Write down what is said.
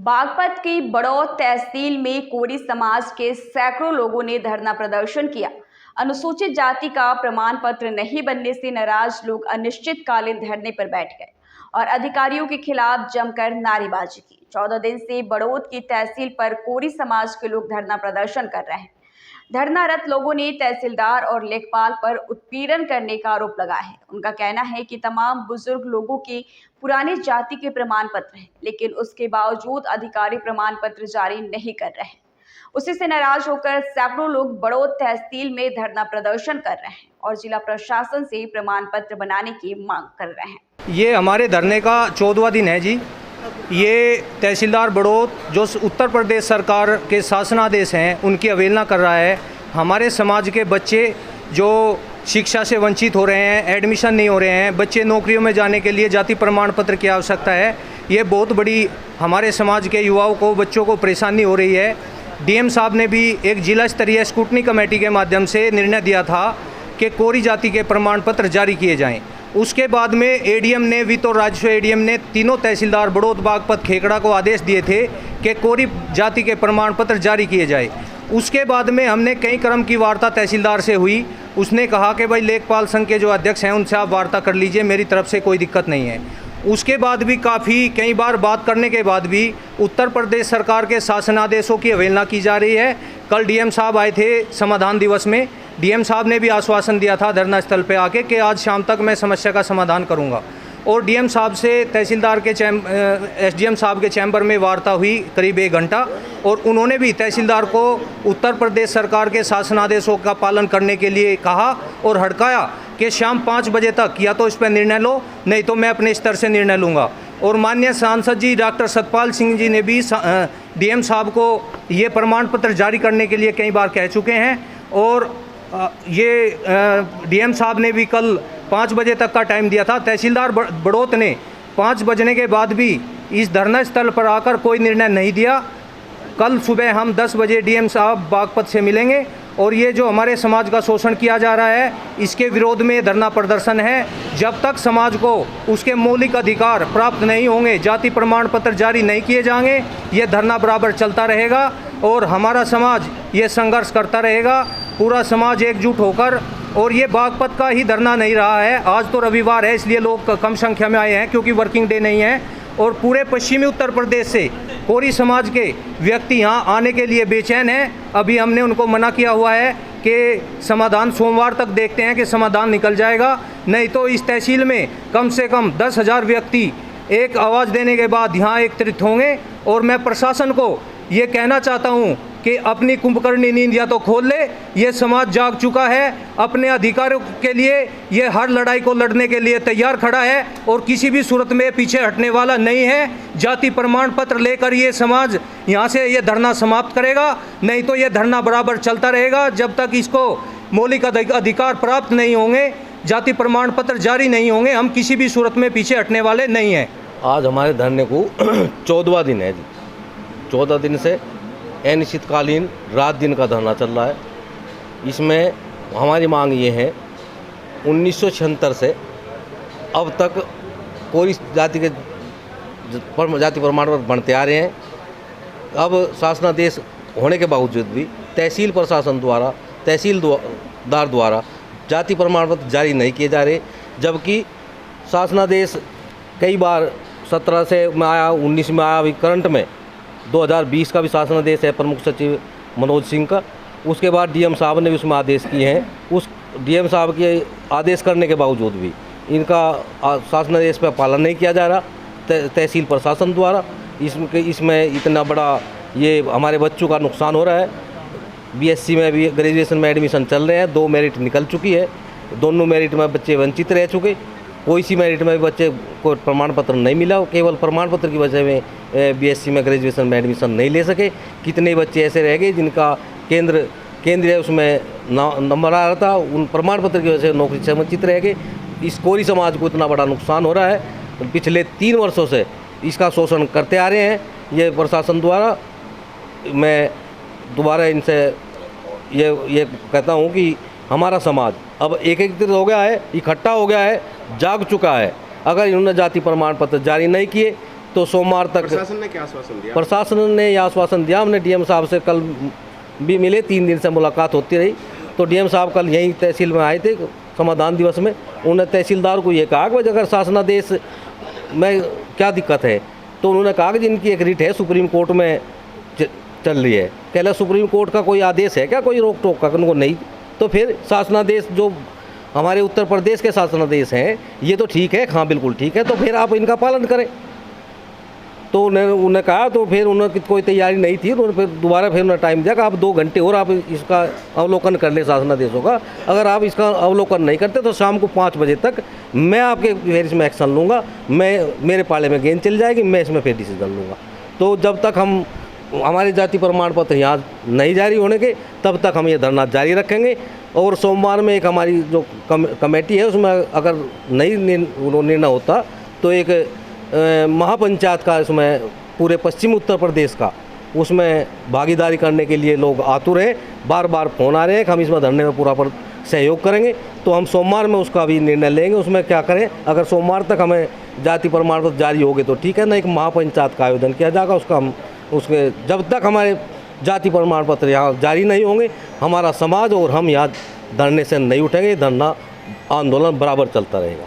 बागपत की बड़ौत तहसील में कोरी समाज के सैकड़ों लोगों ने धरना प्रदर्शन किया। अनुसूचित जाति का प्रमाण पत्र नहीं बनने से नाराज लोग अनिश्चितकालीन धरने पर बैठ गए और अधिकारियों के खिलाफ जमकर नारेबाजी की। 14 दिन से बड़ौत की तहसील पर कोरी समाज के लोग धरना प्रदर्शन कर रहे हैं। धरनारत लोगों ने तहसीलदार और लेखपाल पर उत्पीड़न करने का आरोप लगाया है। उनका कहना है कि तमाम बुजुर्ग लोगों के पुराने जाति के प्रमाण पत्र हैं, लेकिन उसके बावजूद अधिकारी प्रमाण पत्र जारी नहीं कर रहे हैं। उसी से नाराज होकर सैकड़ों लोग बड़ौत तहसील में धरना प्रदर्शन कर रहे हैं और जिला प्रशासन से प्रमाण पत्र बनाने की मांग कर रहे हैं। ये हमारे धरने का 14वां दिन है जी। ये तहसीलदार बड़ौत जो उत्तर प्रदेश सरकार के शासनादेश हैं उनकी अवहेलना कर रहा है। हमारे समाज के बच्चे जो शिक्षा से वंचित हो रहे हैं, एडमिशन नहीं हो रहे हैं, बच्चे नौकरियों में जाने के लिए जाति प्रमाण पत्र की आवश्यकता है। ये बहुत बड़ी हमारे समाज के युवाओं को, बच्चों को परेशानी हो रही है। डीएम साहब ने भी एक जिला स्तरीय स्क्रूटनी कमेटी के माध्यम से निर्णय दिया था कि कोरी जाति के प्रमाण पत्र जारी किए जाएं। उसके बाद में एडीएम ने, वित्त और राजस्व एडीएम ने तीनों तहसीलदार बड़ौत, बागपत, खेकड़ा को आदेश दिए थे कि कोरी जाति के प्रमाण पत्र जारी किए जाए। उसके बाद में हमने कई क्रम की वार्ता तहसीलदार से हुई। उसने कहा कि भाई लेखपाल संघ के जो अध्यक्ष हैं उनसे आप वार्ता कर लीजिए, मेरी तरफ से कोई दिक्कत नहीं है। उसके बाद भी कई बार बात करने के बाद भी उत्तर प्रदेश सरकार के शासनादेशों की अवहेलना की जा रही है। कल डीएम साहब आए थे समाधान दिवस में। डीएम साहब ने भी आश्वासन दिया था धरना स्थल पे आके कि आज शाम तक मैं समस्या का समाधान करूंगा। और डीएम साहब से तहसीलदार के एसडीएम साहब के चैम्बर में वार्ता हुई करीब 1 घंटा, और उन्होंने भी तहसीलदार को उत्तर प्रदेश सरकार के शासनादेशों का पालन करने के लिए कहा और हड़काया कि शाम 5 बजे तक या तो इस पर निर्णय लो, नहीं तो मैं अपने स्तर से निर्णय लूँगा। और माननीय सांसद जी डॉक्टर सतपाल सिंह जी ने भी डीएम साहब को ये प्रमाण पत्र जारी करने के लिए कई बार कह चुके हैं। और ये डीएम साहब ने भी कल 5 बजे तक का टाइम दिया था। तहसीलदार बड़ौत ने 5 बजने के बाद भी इस धरना स्थल पर आकर कोई निर्णय नहीं दिया। कल सुबह हम 10 बजे डीएम साहब बागपत से मिलेंगे और ये जो हमारे समाज का शोषण किया जा रहा है इसके विरोध में धरना प्रदर्शन है। जब तक समाज को उसके मौलिक अधिकार प्राप्त नहीं होंगे, जाति प्रमाण पत्र जारी नहीं किए जाएंगे, ये धरना बराबर चलता रहेगा और हमारा समाज ये संघर्ष करता रहेगा। पूरा समाज एकजुट होकर। और ये बागपत का ही धरना नहीं रहा है, आज तो रविवार है इसलिए लोग कम संख्या में आए हैं क्योंकि वर्किंग डे नहीं है। और पूरे पश्चिमी उत्तर प्रदेश से कोरी समाज के व्यक्ति यहाँ आने के लिए बेचैन हैं। अभी हमने उनको मना किया हुआ है कि समाधान सोमवार तक देखते हैं कि समाधान निकल जाएगा, नहीं तो इस तहसील में कम से कम 10,000 व्यक्ति एक आवाज़ देने के बाद यहाँ एकत्रित होंगे। और मैं प्रशासन को ये कहना चाहता हूँ कि अपनी कुंभकर्णी नींद या तो खोल ले। ये समाज जाग चुका है, अपने अधिकारों के लिए ये हर लड़ाई को लड़ने के लिए तैयार खड़ा है और किसी भी सूरत में पीछे हटने वाला नहीं है। जाति प्रमाण पत्र लेकर ये समाज यहाँ से ये धरना समाप्त करेगा, नहीं तो ये धरना बराबर चलता रहेगा जब तक इसको मौलिक अधिकार प्राप्त नहीं होंगे, जाति प्रमाण पत्र जारी नहीं होंगे। हम किसी भी सूरत में पीछे हटने वाले नहीं हैं। आज हमारे धरने को 14वां दिन है जी। 14 दिन से अनिश्चितकालीन रात दिन का धरना चल रहा है। इसमें हमारी मांग ये है, 1976 से अब तक कोई जाति प्रमाण पत्र बनते आ रहे हैं। अब शासनादेश होने के बावजूद भी तहसील प्रशासन द्वारा, तहसीलदार द्वारा जाति प्रमाण पत्र जारी नहीं किए जा रहे, जबकि शासनादेश कई बार 17 से में आया, 19 में आया, अभी करंट में 2020 का भी शासनादेश है प्रमुख सचिव मनोज सिंह का। उसके बाद डीएम साहब ने भी उसमें आदेश किए हैं। उस डीएम साहब के आदेश करने के बावजूद भी इनका शासनादेश पर पालन नहीं किया जा रहा तहसील प्रशासन द्वारा। इसमें इतना बड़ा ये हमारे बच्चों का नुकसान हो रहा है। बीएससी में भी ग्रेजुएशन में एडमिशन चल रहे हैं, 2 मेरिट निकल चुकी है, दोनों मेरिट में बच्चे वंचित रह चुके। कोई सी मेरिट में भी बच्चे को प्रमाण पत्र नहीं मिला, केवल प्रमाण पत्र की वजह में बीएससी में ग्रेजुएशन में एडमिशन नहीं ले सके। कितने बच्चे ऐसे रह गए जिनका केंद्रीय उसमें नंबर आ रहा था, उन प्रमाण पत्र की वजह से नौकरी से वंचित रह गए। इस कोरी समाज को इतना बड़ा नुकसान हो रहा है। पिछले 3 वर्षों से इसका शोषण करते आ रहे हैं ये प्रशासन द्वारा। मैं दोबारा इनसे ये कहता हूँ कि हमारा समाज अब एकत्रित हो गया है, इकट्ठा हो गया है, जाग चुका है। अगर इन्होंने जाति प्रमाण पत्र जारी नहीं किए तो सोमवार तक प्रशासन ने क्या आश्वासन दिया? प्रशासन ने यह आश्वासन दिया। हमने डीएम साहब से कल भी मिले, 3 दिन से मुलाकात होती रही। तो डीएम साहब कल यहीं तहसील में आए थे समाधान दिवस में। उन्होंने तहसीलदार को ये कहा कि अगर शासनादेश में क्या दिक्कत है, तो उन्होंने कहा कि जिनकी एक रिट है सुप्रीम कोर्ट में चल रही है, कहला सुप्रीम कोर्ट का कोई आदेश है क्या, कोई रोक टोक का? उनको नहीं। तो फिर शासनादेश जो हमारे उत्तर प्रदेश के शासनादेश हैं ये तो ठीक है, हाँ बिल्कुल ठीक है, तो फिर आप इनका पालन करें। तो उन्होंने कहा, तो फिर उन्होंने कोई तैयारी नहीं थी। उन्होंने फिर दोबारा उन्होंने टाइम दिया कि आप 2 घंटे और आप इसका अवलोकन कर ले शासनादेशों का। अगर आप इसका अवलोकन नहीं करते तो शाम को 5 बजे तक मैं आपके फिर इसमें एक्शन लूँगा, मेरे पाले में गेंद चल जाएगी, मैं इसमें फिर डिसीजन लूँगा। तो जब तक हम हमारे जाति प्रमाण पत्र यहाँ नहीं जारी होने के, तब तक हम ये धरना जारी रखेंगे। और सोमवार में एक हमारी जो कमेटी है उसमें अगर नहीं निर्णय होता तो एक महापंचायत का इसमें पूरे पश्चिमी उत्तर प्रदेश का उसमें भागीदारी करने के लिए लोग आतुर हैं। बार बार फ़ोन आ रहे हैं कि हम इसमें धरने में पूरा सहयोग करेंगे। तो हम सोमवार में उसका भी निर्णय लेंगे, उसमें क्या करें। अगर सोमवार तक हमें जाति प्रमाण पत्र जारी होगे तो ठीक है, ना एक महापंचायत का आयोजन किया जाएगा। उसके जब तक हमारे जाति प्रमाण पत्र यहाँ जारी नहीं होंगे, हमारा समाज और हम यहाँ धरने से नहीं उठेंगे। धरना आंदोलन बराबर चलता रहेगा।